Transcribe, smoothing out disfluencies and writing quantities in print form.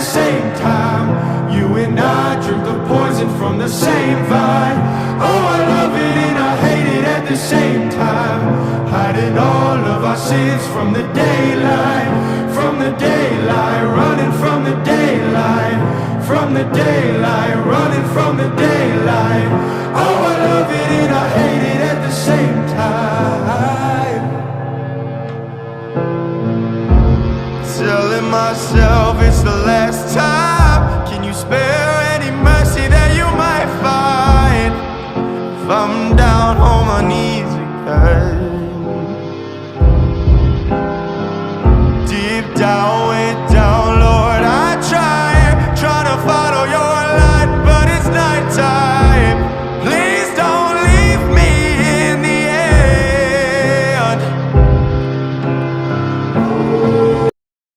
same time. You and I drink the poison from the same vine. Oh, I love it and I hate it at the same time. Hiding all of our sins from the daylight. From the daylight, running from the daylight. From the daylight, running from the daylight. Oh, I love it and I hate it at the same time. Telling myself it's the last time. Can you spare any mercy that you might find? If I'm